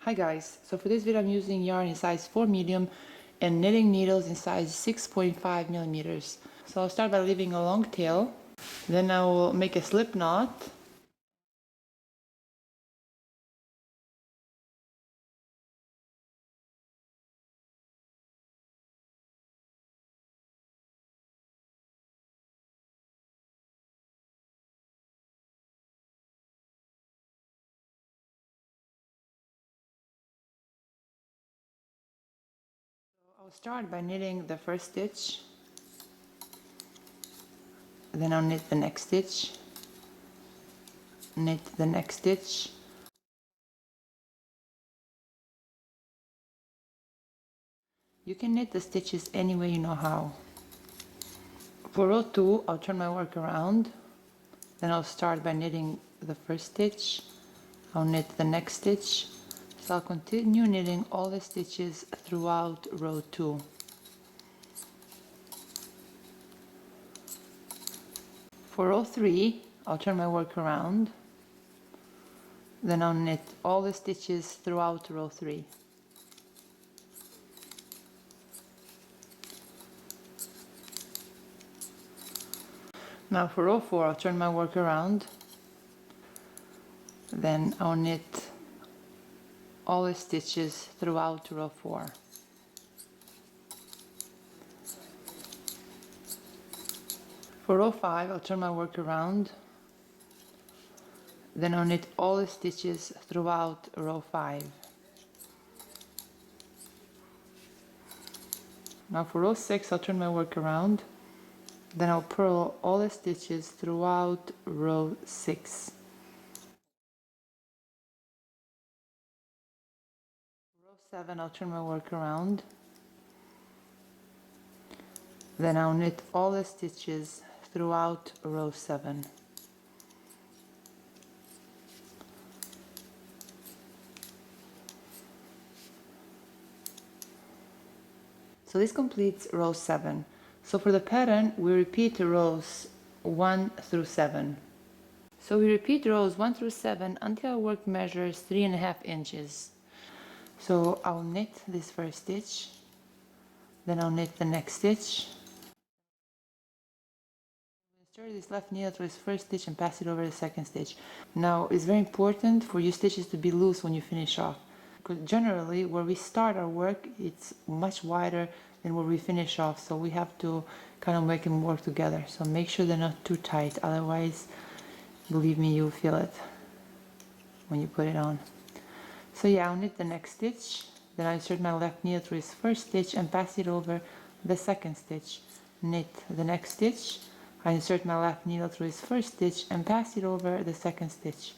Hi guys, so for this video I'm using yarn in size 4 medium and knitting needles in size 6.5 millimeters. So I'll start by leaving a long tail, then I will make a slip knot. I'll start by knitting the first stitch, then I'll knit the next stitch, knit the next stitch. You can knit the stitches any way you know how. For row 2, I'll turn my work around, then I'll start by knitting the first stitch, I'll knit the next stitch, so I'll continue knitting all the stitches throughout row 2. For row 3, I'll turn my work around, then I'll knit all the stitches throughout row 3. Now for row 4, I'll turn my work around, then I'll knit all the stitches throughout row 4. For row 5, I'll turn my work around, then I'll knit all the stitches throughout row 5. Now for row 6, I'll turn my work around, then I'll purl all the stitches throughout row 6. Row 7, I'll turn my work around, then I'll knit all the stitches throughout row 7. So this completes row 7. So for the pattern, we repeat rows 1 through 7. So we repeat rows 1 through 7 until our work measures 3.5 inches. So I'll knit this first stitch, then I'll knit the next stitch. Insert this left needle through this first stitch and pass it over the second stitch. Now it's very important for your stitches to be loose when you finish off, because generally where we start our work it's much wider than where we finish off, so we have to kind of make them work together. So make sure they're not too tight, otherwise believe me, you'll feel it when you put it on. So yeah, I'll knit the next stitch, then I'll insert my left needle through this first stitch and pass it over the second stitch. Knit the next stitch, I insert my left needle through this first stitch and pass it over the second stitch.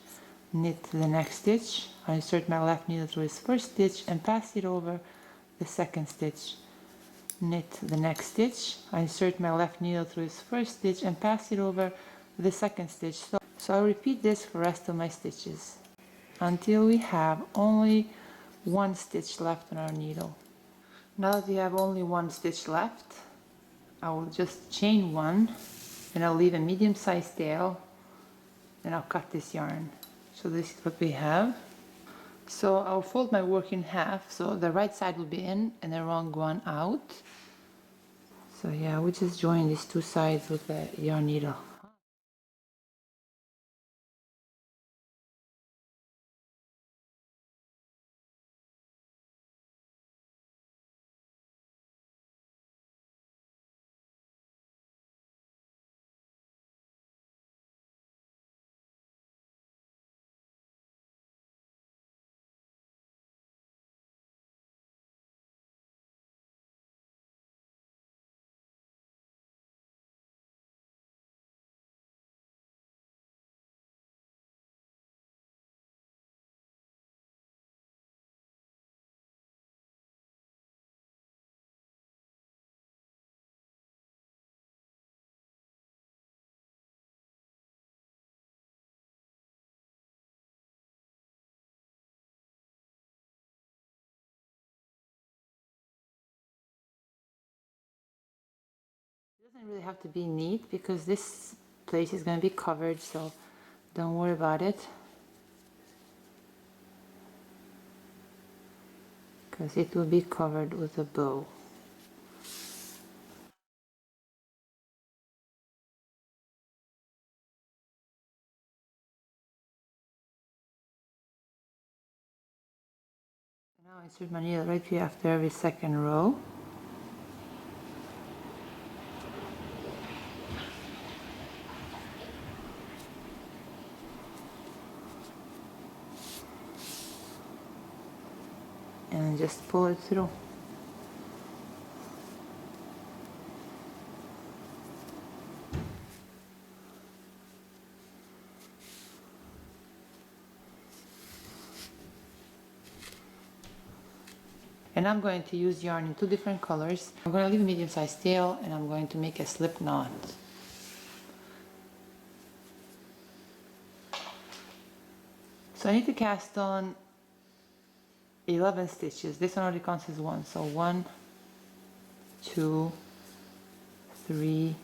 Knit the next stitch, I insert my left needle through this first stitch and pass it over the second stitch. Knit the next stitch, I insert my left needle through this first stitch and pass it over the second stitch. So I'll repeat this for the rest of my stitches until we have only one stitch left on our needle. Now that we have only one stitch left, I will just chain one and I'll leave a medium-sized tail and I'll cut this yarn. So this is what we have. So I'll fold my work in half, so the right side will be in and the wrong one out. So yeah, we just join these two sides with the yarn needle. It doesn't really have to be neat because this place is going to be covered, so don't worry about it. because it will be covered with a bow. Now insert my needle right here after every second row. And just pull it through. And I'm going to use yarn in two different colors. I'm going to leave a medium-sized tail and I'm going to make a slip knot. So I need to cast on 11 stitches. This one already counts as one. So 1, 2, 3,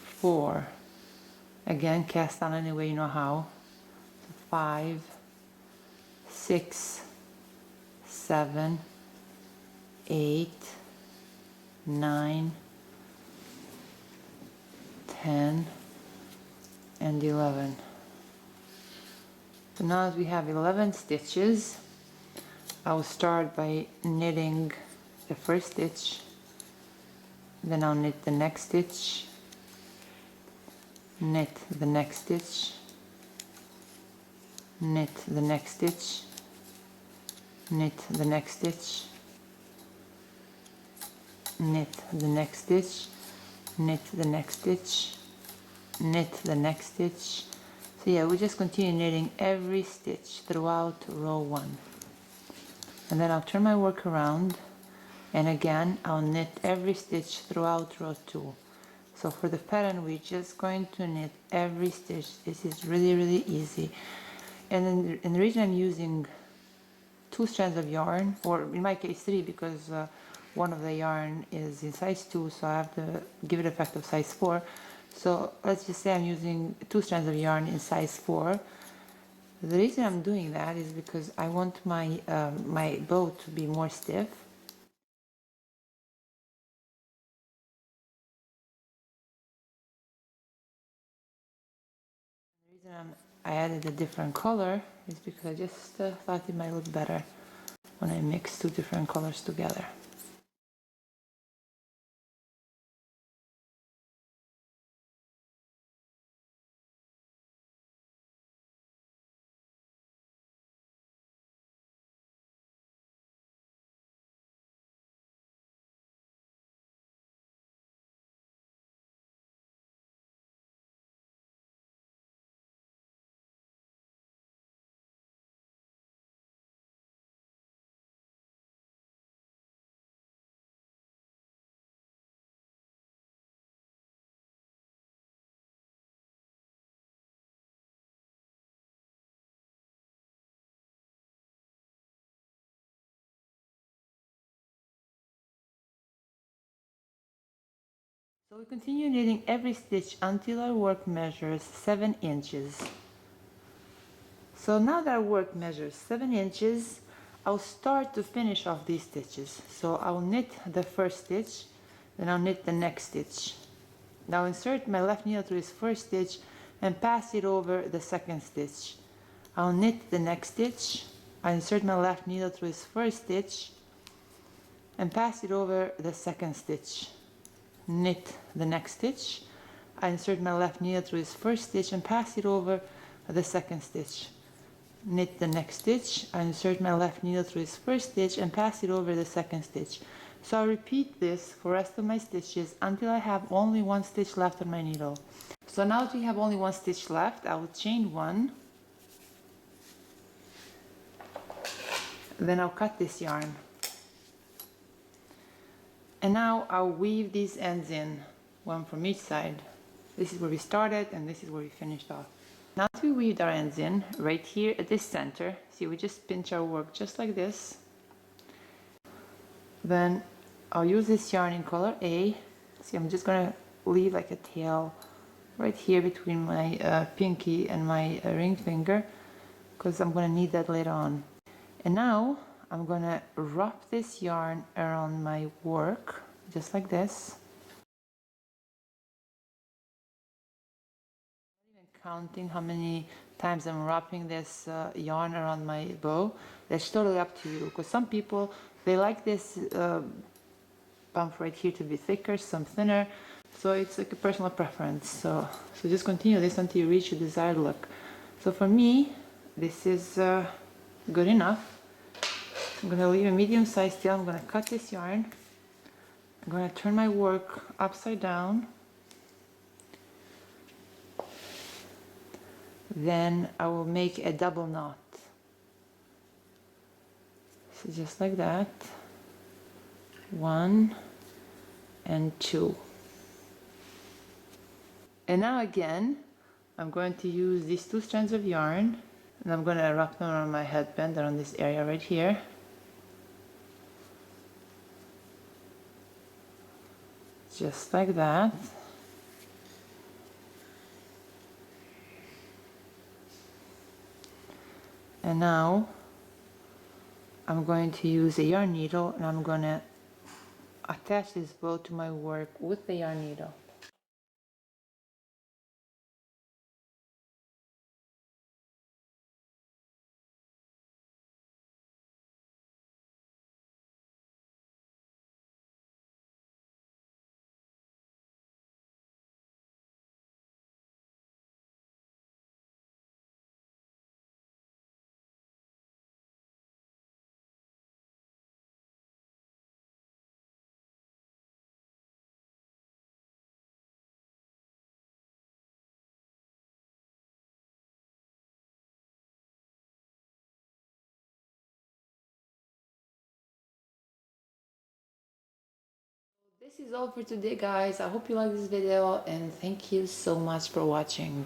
4. Again, cast on any way you know how. 5, 6, 7, 8, 9, 10, and 11. So now that we have 11 stitches, I will start by knitting the first stitch, then I'll knit the next stitch, knit the next stitch, knit the next stitch, knit the next stitch, knit the next stitch, knit the next stitch, knit the next stitch. So yeah, we just continue knitting every stitch throughout row 1. And then I'll turn my work around and again I'll knit every stitch throughout row 2. So for the pattern we're just going to knit every stitch. This is really easy. And the reason I'm using 2 strands of yarn, or in my case 3 because one of the yarn is in size 2, so I have to give it effect of size 4. So let's just say I'm using 2 strands of yarn in size 4. The reason I'm doing that is because I want my my bow to be more stiff. The reason I added a different color is because I just thought it might look better when I mix 2 different colors together. So we continue knitting every stitch until our work measures 7 inches. So now that our work measures 7 inches, I'll start to finish off these stitches. So I'll knit the first stitch, then I'll knit the next stitch. Now insert my left needle through this first stitch and pass it over the second stitch. I'll knit the next stitch. I insert my left needle through this first stitch and pass it over the second stitch. Knit the next stitch. I insert my left needle through this first stitch and pass it over the second stitch. Knit the next stitch. I insert my left needle through this first stitch and pass it over the second stitch. So I'll repeat this for the rest of my stitches until I have only 1 stitch left on my needle. So now that we have only 1 stitch left, I will chain 1. Then I'll cut this yarn. And now I'll weave these ends in, one from each side. This is where we started and this is where we finished off. Now that we weaved our ends in, right here at this center, see, we just pinch our work just like this. Then I'll use this yarn in color A. See, I'm just gonna leave like a tail right here between my pinky and my ring finger, because I'm gonna need that later on. And now I'm gonna wrap this yarn around my work, just like this. Not even counting how many times I'm wrapping this yarn around my bow. That's totally up to you, because some people, they like this bump right here to be thicker, some thinner. So it's like a personal preference. So just continue this until you reach your desired look. So for me, this is good enough. I'm gonna leave a medium size tail. I'm gonna cut this yarn. I'm gonna turn my work upside down. Then I will make a double knot. So just like that. 1 and 2. And now again, I'm going to use these 2 strands of yarn, and I'm going to wrap them around my headband, around this area right here. Just like that. And now I'm going to use a yarn needle, and I'm going to attach this bow to my work with the yarn needle. This is all for today, guys. I hope you like this video, and thank you so much for watching.